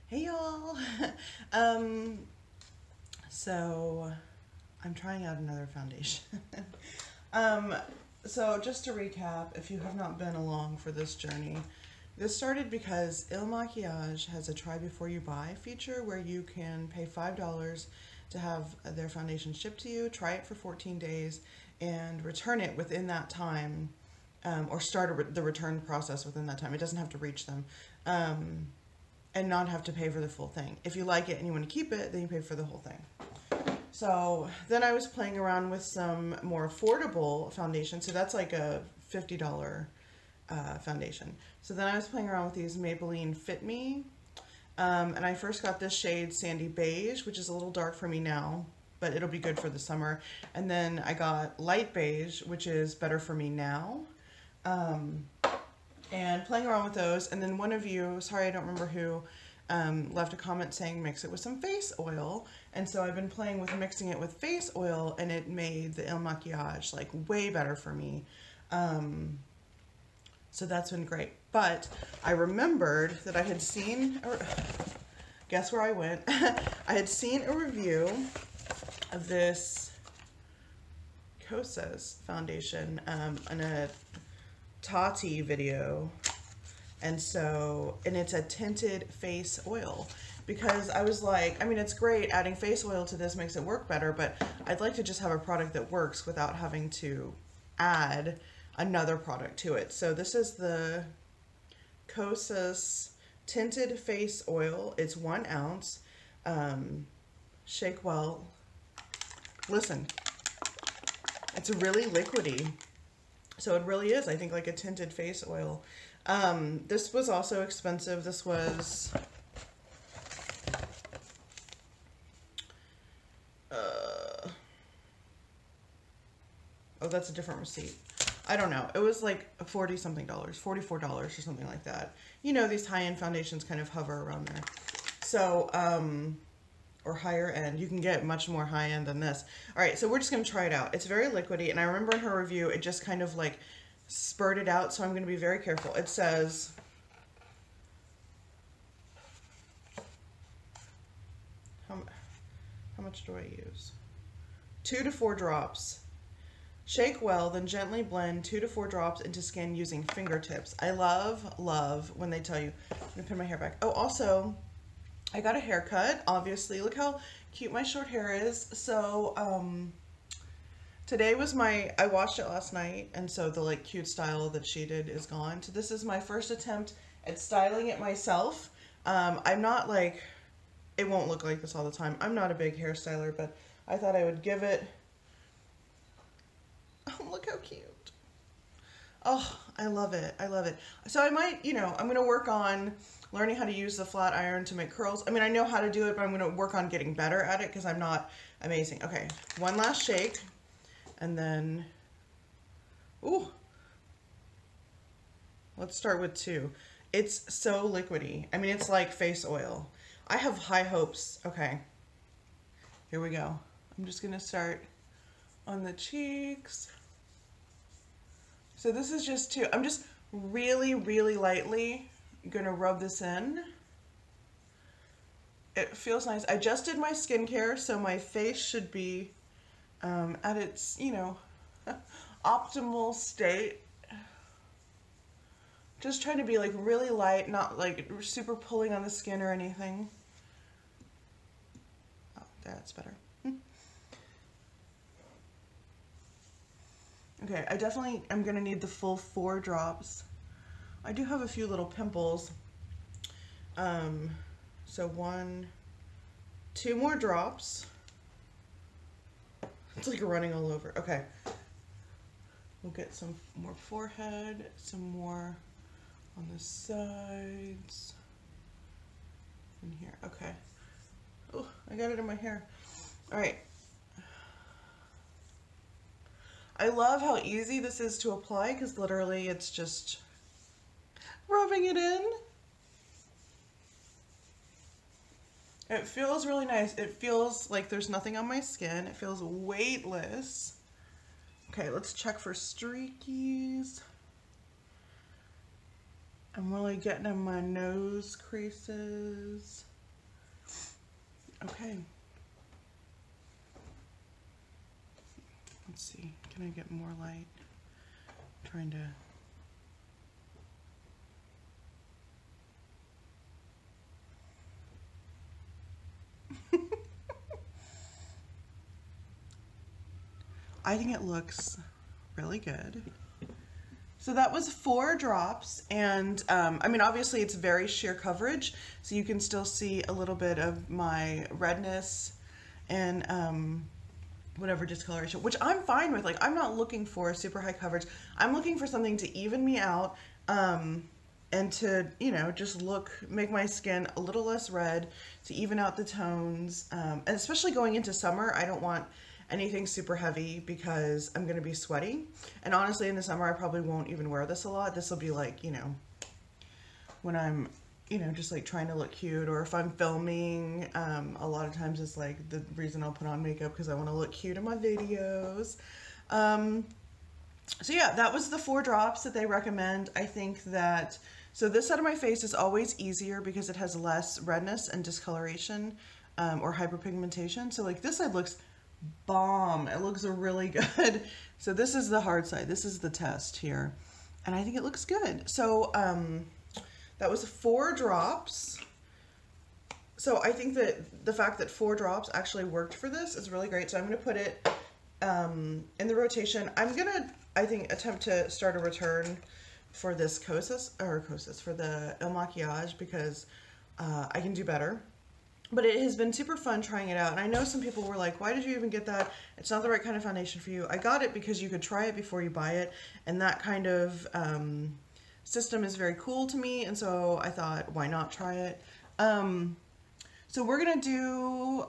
Hey y'all! So I'm trying out another foundation. um, so just to recap, if you have not been along for this journey, this started because Il Makiage has a try before you buy feature where you can pay $5 to have their foundation shipped to you, try it for 14 days, and return it within that time, or start the return process within that time. It doesn't have to reach them. And not have to pay for the full thing. If you like it and you want to keep it, then you pay for the whole thing. So then I was playing around with some more affordable foundation. So that's like a $50 foundation. So then I was playing around with these Maybelline Fit Me. And I first got this shade Sandy Beige, which is a little dark for me now, but it'll be good for the summer. And then I got Light Beige, which is better for me now. And playing around with those, and then one of you, sorry I don't remember who, left a comment saying mix it with some face oil, and so I've been playing with mixing it with face oil, and it made the Il Makiage like way better for me. So that's been great. But I remembered that I had seen, guess where I went? I had seen a review of this Kosas foundation in a Tati video, and it's a tinted face oil, because I was like, I mean, it's great, adding face oil to this makes it work better, but I'd like to just have a product that works without having to add another product to it. So this is the Kosas tinted face oil. It's 1 ounce. Shake well. Listen, it's really liquidy. So it really is, I think, like a tinted face oil. This was also expensive. This was oh, that's a different receipt. I don't know. It was like 40 something dollars, $44 or something like that. You know, these high-end foundations kind of hover around there. So, or higher end. You can get much more high end than this. All right, so we're just gonna try it out. It's very liquidy, and I remember in her review, it just kind of like spurted out, so I'm gonna be very careful. It says, how much do I use? 2 to 4 drops. Shake well, then gently blend 2 to 4 drops into skin using fingertips. I love when they tell you. I'm gonna pin my hair back. Oh, also, I got a haircut, obviously. Look how cute my short hair is. So, today was I washed it last night, and so the like cute style that she did is gone. So this is my first attempt at styling it myself. I'm not like, it won't look like this all the time. I'm not a big hairstyler, but I thought I would give it, oh, look how cute. Oh, I love it. I love it. So I might, you know, I'm going to work on learning how to use the flat iron to make curls. I mean, I know how to do it, but I'm going to work on getting better at it because I'm not amazing. Okay, one last shake, and then, ooh, let's start with 2. It's so liquidy. I mean, it's like face oil. I have high hopes. Okay, here we go. I'm just going to start on the cheeks. So this is just 2. I'm just really, really lightly gonna rub this in. It feels nice. I just did my skincare, so my face should be at its, you know, optimal state. Just trying to be like really light, not like super pulling on the skin or anything. Oh, that's better. Okay, I definitely am gonna need the full 4 drops. I do have a few little pimples. So 1, 2 more drops. It's like running all over. Okay. We'll get some more forehead, some more on the sides. In here, okay. Oh, I got it in my hair. All right. I love how easy this is to apply because literally it's just rubbing it in. It feels really nice. It feels like there's nothing on my skin. It feels weightless. Okay, let's check for streakies. I'm really getting in my nose creases. Okay. Let's see, can I get more light? I'm trying to... I think it looks really good. So that was 4 drops, and I mean, obviously it's very sheer coverage, so you can still see a little bit of my redness and whatever discoloration, which I'm fine with. Like, I'm not looking for super high coverage. I'm looking for something to even me out and to, you know, just make my skin a little less red, to even out the tones. And especially going into summer, I don't want anything super heavy because I'm going to be sweaty. And honestly, in the summer, I probably won't even wear this a lot. This will be like, you know, when I'm, you know, just like trying to look cute, or if I'm filming, a lot of times it's like the reason I'll put on makeup because I want to look cute in my videos. So yeah, that was the 4 drops that they recommend. I think that, so this side of my face is always easier because it has less redness and discoloration or hyperpigmentation. So like this side looks bomb. It looks really good. So this is the hard side. This is the test here. And I think it looks good. So that was 4 drops. So I think that the fact that 4 drops actually worked for this is really great. So I'm going to put it in the rotation. I'm going to, I think, attempt to start a return for this for the Il Makiage, because I can do better. But it has been super fun trying it out. And I know some people were like, why did you even get that? It's not the right kind of foundation for you. I got it because you could try it before you buy it. And that kind of system is very cool to me. And so I thought, why not try it? So we're going to do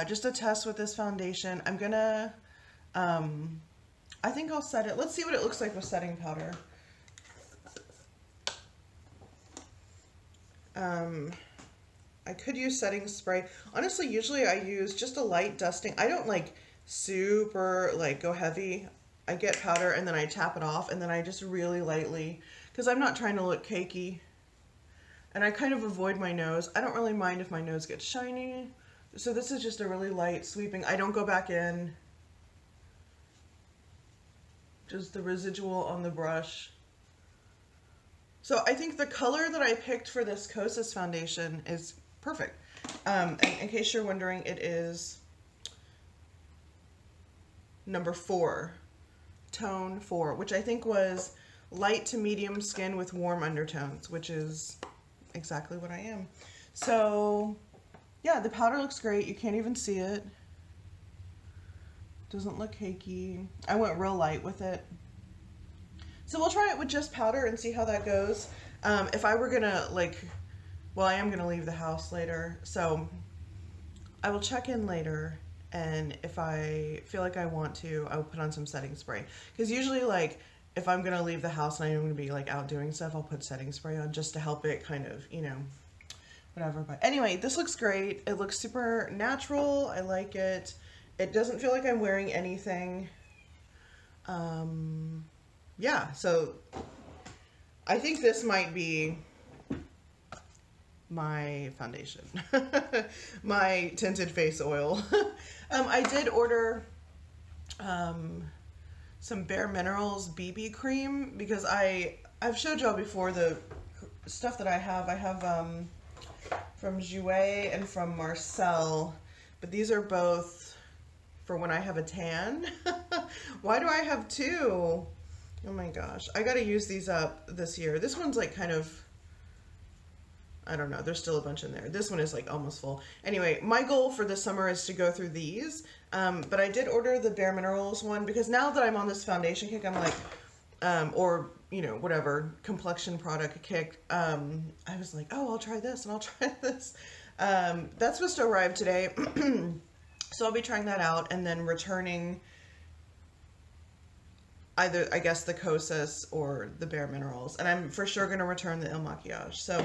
just a test with this foundation. I'm going to, I think I'll set it. Let's see what it looks like with setting powder. I could use setting spray. Honestly, usually I use just a light dusting. I don't like super like go heavy. I get powder and then I tap it off, and then I just really lightly, because I'm not trying to look cakey. And I kind of avoid my nose. I don't really mind if my nose gets shiny. So this is just a really light sweeping. I don't go back in. Just the residual on the brush. So I think the color that I picked for this Kosas foundation is perfect. And in case you're wondering, it is number 4, tone 4, which I think was light to medium skin with warm undertones, which is exactly what I am. So yeah, the powder looks great. You can't even see it. Doesn't look cakey. I went real light with it. So we'll try it with just powder and see how that goes. If I were gonna well, I am gonna leave the house later, so I will check in later, and if I feel like I want to, I will put on some setting spray. Because usually, like, if I'm gonna leave the house and I'm gonna be like out doing stuff, I'll put setting spray on just to help it kind of, you know, whatever. But anyway, this looks great. It looks super natural. I like it. It doesn't feel like I'm wearing anything. Yeah, so I think this might be my foundation, my tinted face oil. I did order some Bare Minerals BB cream, because I've showed y'all before the stuff that I have. I have from Jouer and from Marcel, but these are both for when I have a tan. Why do I have 2? Oh my gosh, I gotta use these up this year. This one's like kind of, I don't know, there's still a bunch in there. This one is like almost full. Anyway, my goal for this summer is to go through these, but I did order the Bare Minerals one because now that I'm on this foundation kick, I'm like, or, you know, whatever, complexion product kick, I was like, oh, I'll try this and I'll try this. That's supposed to arrive today, so I'll be trying that out and then returning either, I guess, the Kosas or the Bare Minerals. And I'm for sure going to return the Il Makiage. So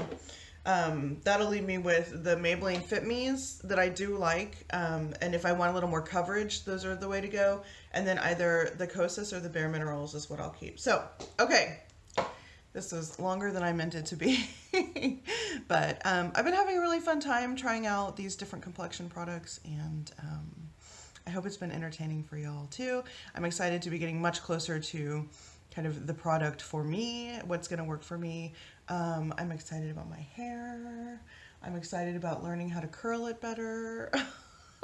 that'll leave me with the Maybelline Fit Me's that I do like. And if I want a little more coverage, those are the way to go. And then either the Kosas or the Bare Minerals is what I'll keep. So, okay. This was longer than I meant it to be. But I've been having a really fun time trying out these different complexion products, and I hope it's been entertaining for y'all too. I'm excited to be getting much closer to kind of the product for me, what's going to work for me. I'm excited about my hair. I'm excited about learning how to curl it better.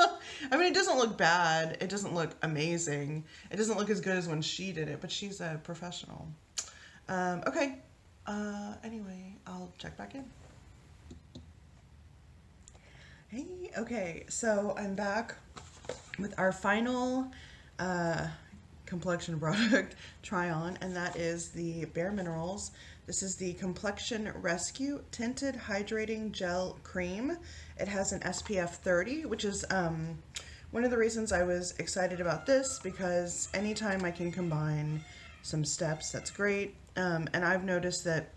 I mean, it doesn't look bad. It doesn't look amazing. It doesn't look as good as when she did it, but she's a professional. Okay. Anyway, I'll check back in. Hey, okay, so I'm back with our final complexion product try on, and that is the Bare Minerals. This is the Complexion Rescue Tinted Hydrating Gel Cream. It has an SPF 30, which is one of the reasons I was excited about this, because anytime I can combine some steps, that's great. And I've noticed that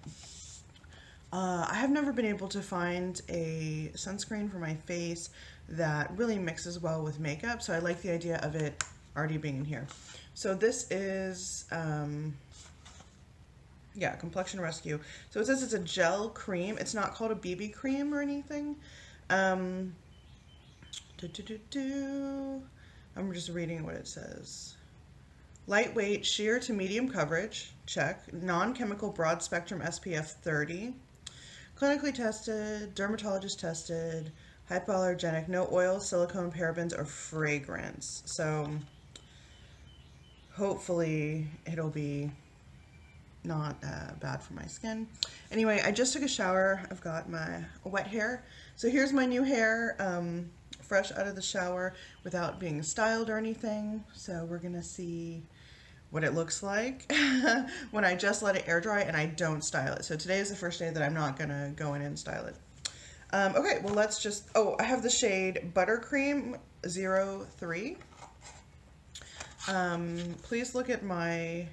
I have never been able to find a sunscreen for my face that really mixes well with makeup, so I like the idea of it already being in here. So this is, yeah, Complexion Rescue. So it says it's a gel cream. It's not called a BB cream or anything. I'm just reading what it says. Lightweight, sheer to medium coverage, check. Non-chemical broad spectrum SPF 30. Clinically tested, dermatologist tested, hypoallergenic, no oil, silicone, parabens, or fragrance. So hopefully it'll be not bad for my skin. Anyway, I just took a shower. I've got my wet hair. So here's my new hair, fresh out of the shower without being styled or anything. So we're gonna see what it looks like when I just let it air dry and I don't style it. So today is the first day that I'm not gonna go in and style it. Okay, well let's just, oh, I have the shade Buttercream 03. Please look at my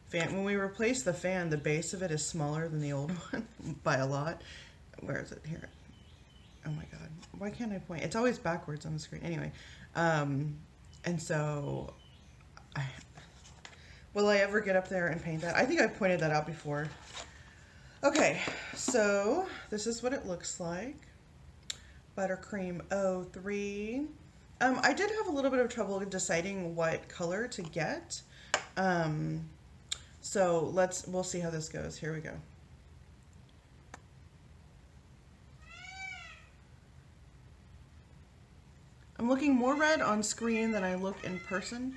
fan. When we replace the fan, the base of it is smaller than the old one by a lot. Where is it? Here. Oh my god. Why can't I point? It's always backwards on the screen. Anyway, and so will I ever get up there and paint that? I think I've pointed that out before. Okay, so this is what it looks like. Buttercream 03. I did have a little bit of trouble deciding what color to get. So we'll see how this goes. Here we go. I'm looking more red on screen than I look in person.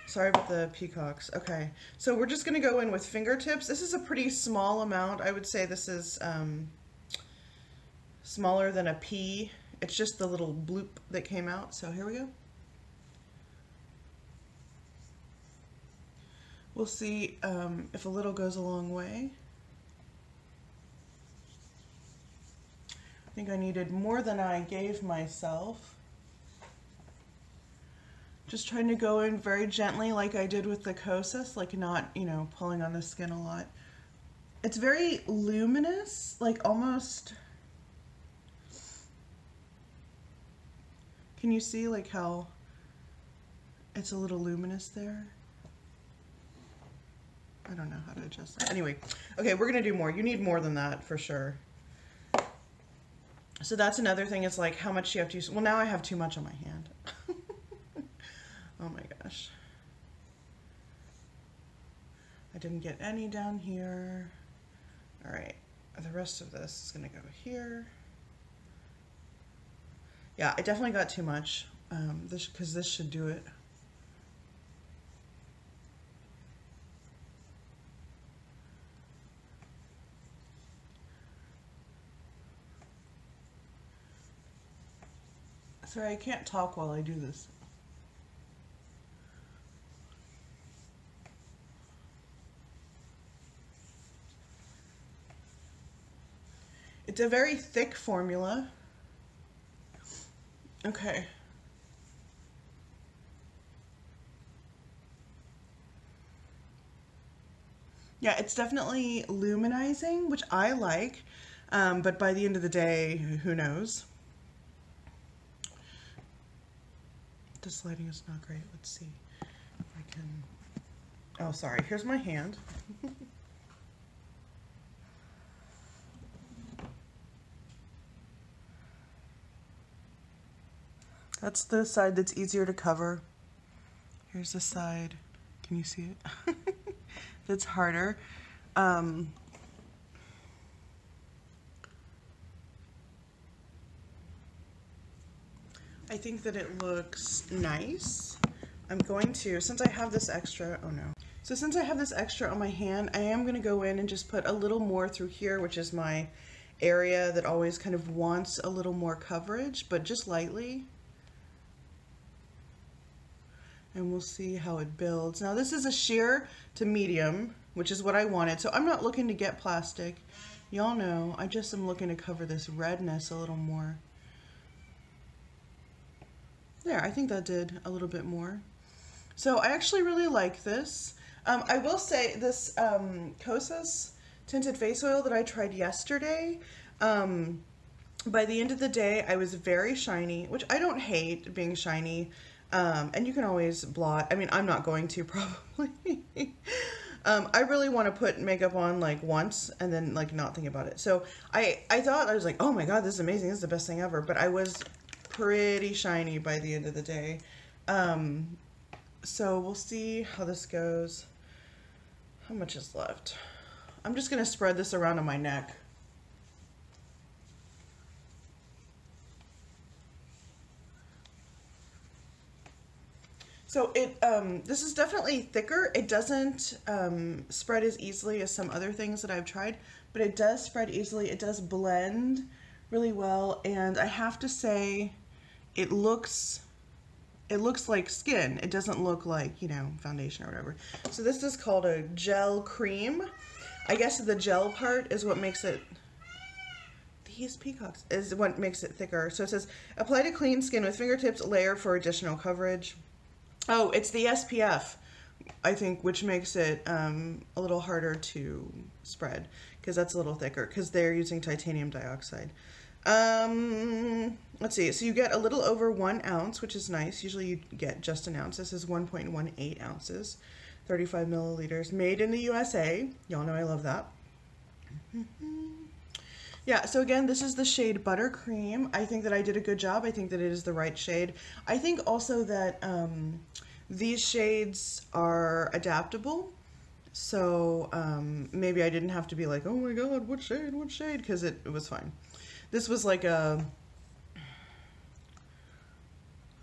Sorry about the peacocks. Okay, so we're just gonna go in with fingertips. This is a pretty small amount. I would say this is smaller than a pea. It's just the little bloop that came out. So here we go. We'll see if a little goes a long way. I think I needed more than I gave myself. Just trying to go in very gently like I did with the Kosas, like not, you know, pulling on the skin a lot. It's very luminous, like almost, can you see like how it's a little luminous there? I don't know how to adjust that. Anyway, okay, we're gonna do more. You need more than that for sure. So that's another thing, is like how much you have to use. Well, now I have too much on my hand. Oh my gosh. I didn't get any down here. All right, the rest of this is gonna go here. Yeah, I definitely got too much, because this should do it. Sorry, I can't talk while I do this. It's a very thick formula. Okay. Yeah, it's definitely luminizing, which I like, but by the end of the day, who knows? This lighting is not great. Let's see if I can... Oh, sorry. Here's my hand. That's the side that's easier to cover. Here's the side. Can you see it? That's harder. I think that it looks nice. I'm going to, since I have this extra, oh no. So since I have this extra on my hand, I am going to go in and just put a little more through here, which is my area that always kind of wants a little more coverage, but just lightly. And we'll see how it builds. Now this is a sheer to medium, which is what I wanted. So I'm not looking to get plastic. Y'all know, I just am looking to cover this redness a little more. There, I think that did a little bit more. So I actually really like this. I will say this Kosas tinted face oil that I tried yesterday, by the end of the day I was very shiny, which I don't hate being shiny. And you can always blot. I mean, I'm not going to probably. I really want to put makeup on like once and then like not think about it. So I thought, I was like, oh my God, this is amazing. This is the best thing ever. But I was pretty shiny by the end of the day. So we'll see how this goes. How much is left? I'm just going to spread this around on my neck. So it, this is definitely thicker. It doesn't spread as easily as some other things that I've tried, but it does spread easily. It does blend really well, and I have to say, it looks like skin. It doesn't look like, you know, foundation or whatever. So this is called a gel cream. I guess the gel part is what makes it, these peacocks, is what makes it thicker. So it says, apply to clean skin with fingertips, layer for additional coverage. Oh, it's the SPF, I think, which makes it a little harder to spread because that's a little thicker because they're using titanium dioxide. Let's see. So you get a little over 1 ounce, which is nice. Usually you get just an ounce. This is 1.18 ounces, 35 milliliters, made in the USA. Y'all know I love that. Yeah, so again, this is the shade Buttercream. I think that I did a good job. I think that it is the right shade. I think also that these shades are adaptable. So maybe I didn't have to be like, oh my God, what shade? Because it was fine. This was like a,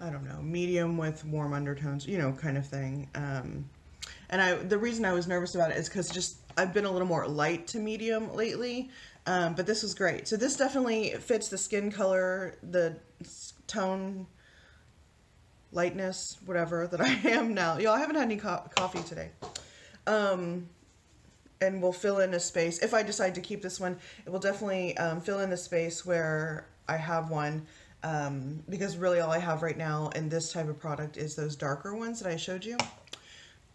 I don't know, medium with warm undertones, you know, kind of thing. And the reason I was nervous about it is because just I've been a little more light to medium lately. But this was great. So this definitely fits the skin color, the tone, lightness, whatever that I am now. Y'all, I haven't had any coffee today. And will fill in a space. If I decide to keep this one, it will definitely fill in the space where I have one. Because really all I have right now in this type of product is those darker ones that I showed you.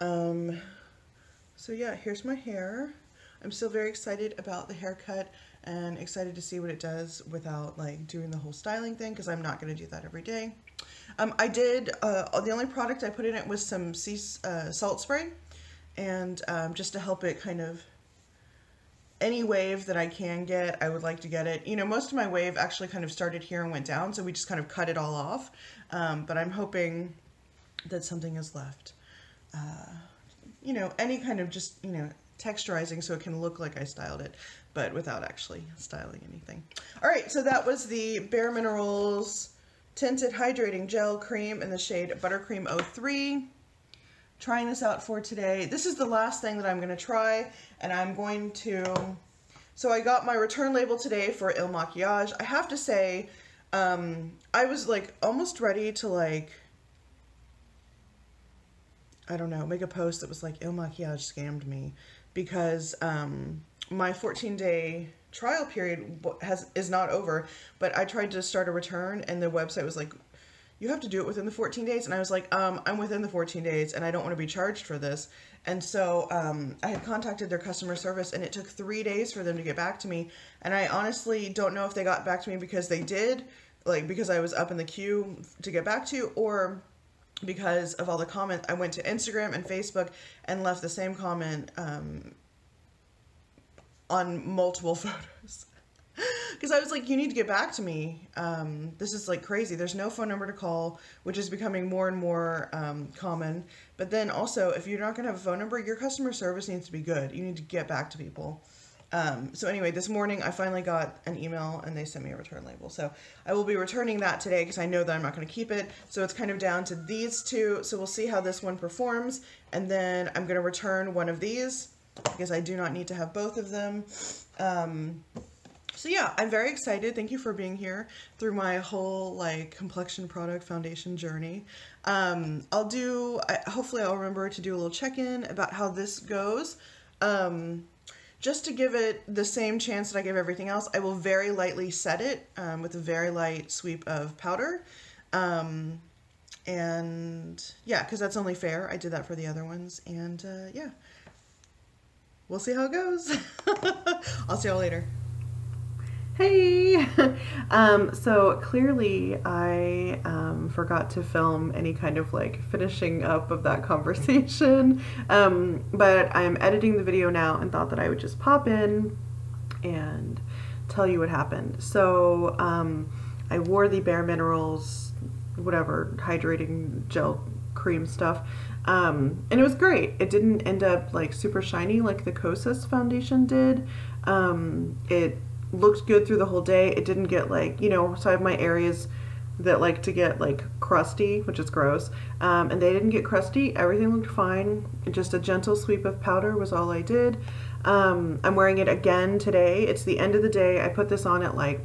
So yeah, here's my hair. I'm still very excited about the haircut and excited to see what it does without like doing the whole styling thing because I'm not going to do that every day. I did, the only product I put in it was some sea salt spray, and just to help it kind of, any wave that I can get, I would like to get it. You know, most of my wave actually kind of started here and went down, so we just kind of cut it all off. But I'm hoping that something is left. You know, any kind of just, you know, texturizing so it can look like I styled it, but without actually styling anything. All right, so that was the Bare Minerals Tinted Hydrating Gel Cream in the shade Buttercream 03. Trying this out for today. This is the last thing that I'm going to try, and I'm going to, so I got my return label today for Il Makiage. I have to say, I was like almost ready to like, I don't know, make a post that was like, Il Makiage scammed me, because my 14-day trial period is not over, but I tried to start a return and the website was like, you have to do it within the 14 days. And I was like, I'm within the 14 days and I don't want to be charged for this. And so I had contacted their customer service and it took 3 days for them to get back to me. And I honestly don't know if they got back to me because they did, like because I was up in the queue to get back to, or because of all the comments. I went to Instagram and Facebook and left the same comment on multiple photos. Because I was like, you need to get back to me. This is like crazy. There's no phone number to call, which is becoming more and more common. But then also, if you're not going to have a phone number, your customer service needs to be good. You need to get back to people. So anyway, this morning I finally got an email and they sent me a return label. So I will be returning that today because I know that I'm not going to keep it. So it's kind of down to these two. So we'll see how this one performs. And then I'm going to return one of these because I do not need to have both of them. So yeah, I'm very excited. Thank you for being here through my whole like complexion product foundation journey. Hopefully I'll remember to do a little check-in about how this goes. Just to give it the same chance that I give everything else, I will very lightly set it with a very light sweep of powder. And yeah, because that's only fair. I did that for the other ones. And yeah, we'll see how it goes. I'll see y'all later. Hey! So clearly I forgot to film any kind of like finishing up of that conversation, but I'm editing the video now and thought that I would just pop in and tell you what happened. So I wore the Bare Minerals, whatever, hydrating gel cream stuff, and it was great. It didn't end up like super shiny like the Kosas foundation did. It looked good through the whole day. It didn't get like, you know, so I have my areas that like to get like crusty, which is gross, and they didn't get crusty. Everything looked fine. Just a gentle sweep of powder was all I did. I'm wearing it again today. It's the end of the day. I put this on at like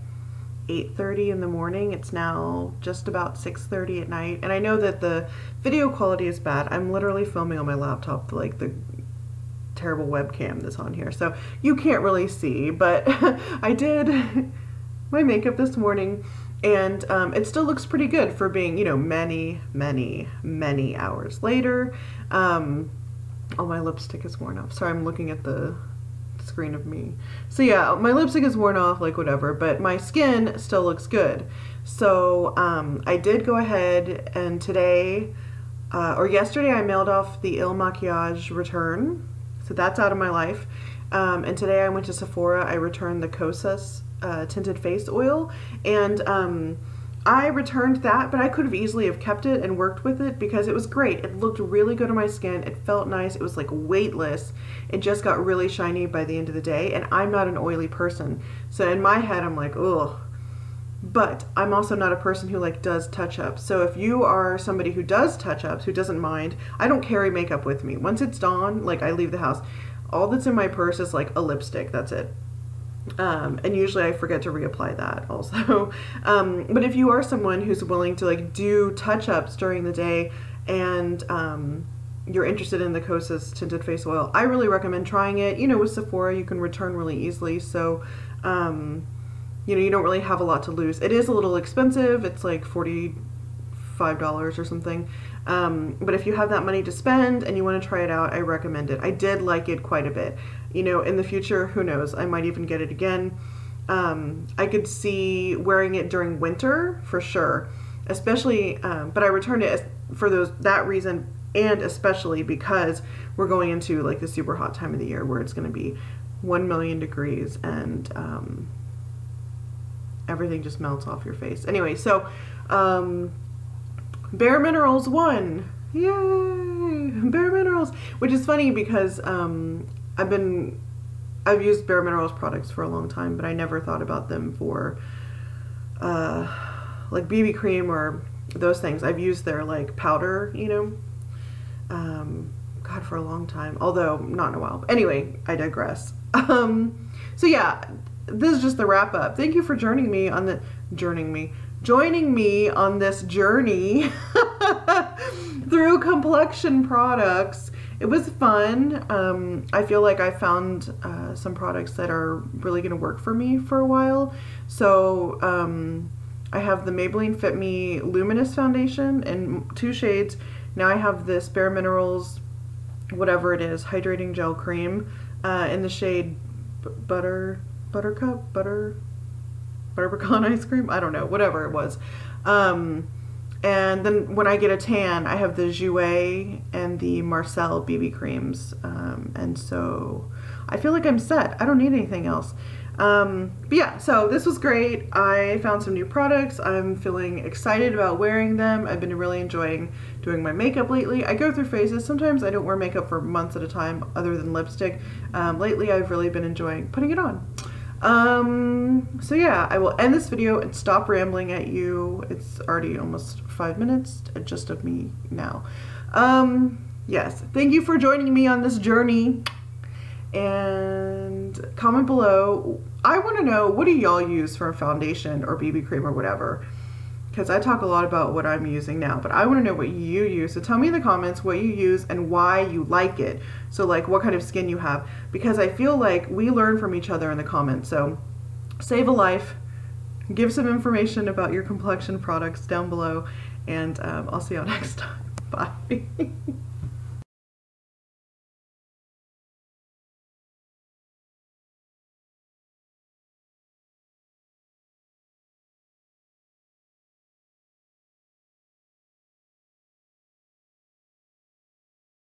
8:30 in the morning. It's now just about 6:30 at night, and I know that the video quality is bad. I'm literally filming on my laptop, like the terrible webcam that's on here, so you can't really see, but I did my makeup this morning, and it still looks pretty good for being, you know, many hours later. Oh, my lipstick is worn off. Sorry, I'm looking at the screen of me. So yeah, my lipstick is worn off, like whatever, but my skin still looks good. So I did go ahead and today, or yesterday, I mailed off the Il Makiage return. So that's out of my life. And today I went to Sephora. I returned the Kosas tinted face oil, and I returned that, but I could have easily have kept it and worked with it because it was great. It looked really good on my skin. It felt nice. It was like weightless. It just got really shiny by the end of the day, and I'm not an oily person. So in my head, I'm like, ugh. But I'm also not a person who like does touch-ups. So if you are somebody who does touch-ups, who doesn't mind, I don't carry makeup with me. Once it's done, like I leave the house. All that's in my purse is like a lipstick, that's it. And usually I forget to reapply that also. But if you are someone who's willing to like do touch-ups during the day and you're interested in the Kosas tinted face oil, I really recommend trying it. You know, with Sephora you can return really easily, so you know, you don't really have a lot to lose. It is a little expensive. It's like $45 or something. But if you have that money to spend and you want to try it out, I recommend it. I did like it quite a bit. You know, in the future, who knows? I might even get it again. I could see wearing it during winter for sure, especially, but I returned it for that reason, and especially because we're going into like the super hot time of the year where it's going to be 1 million degrees and everything just melts off your face. Anyway, so Bare Minerals won. Yay! Bare Minerals, which is funny because I've used Bare Minerals products for a long time, but I never thought about them for like BB cream or those things. I've used their like powder, you know, God, for a long time, although not in a while. Anyway, I digress. So yeah, this is just the wrap up. Thank you for joining me on this journey through complexion products. It was fun. I feel like I found some products that are really going to work for me for a while. So I have the Maybelline Fit Me Luminous Foundation in 2 shades. Now I have this Bare Minerals, whatever it is, hydrating gel cream in the shade butter pecan ice cream. I don't know, whatever it was. And then when I get a tan, I have the Jouer and the Marcel BB creams. And so I feel like I'm set. I don't need anything else. But yeah, so this was great. I found some new products. I'm feeling excited about wearing them. I've been really enjoying doing my makeup lately. I go through phases. Sometimes I don't wear makeup for months at a time other than lipstick. Lately I've really been enjoying putting it on. So yeah, I will end this video and stop rambling at you. It's already almost 5 minutes just of me now. Yes, thank you for joining me on this journey, and comment below. I want to know, what do y'all use for a foundation or BB cream or whatever? Because I talk a lot about what I'm using now, but I want to know what you use. So tell me in the comments what you use and why you like it. So like what kind of skin you have, because I feel like we learn from each other in the comments. So save a life, give some information about your complexion products down below, and I'll see y'all next time. Bye.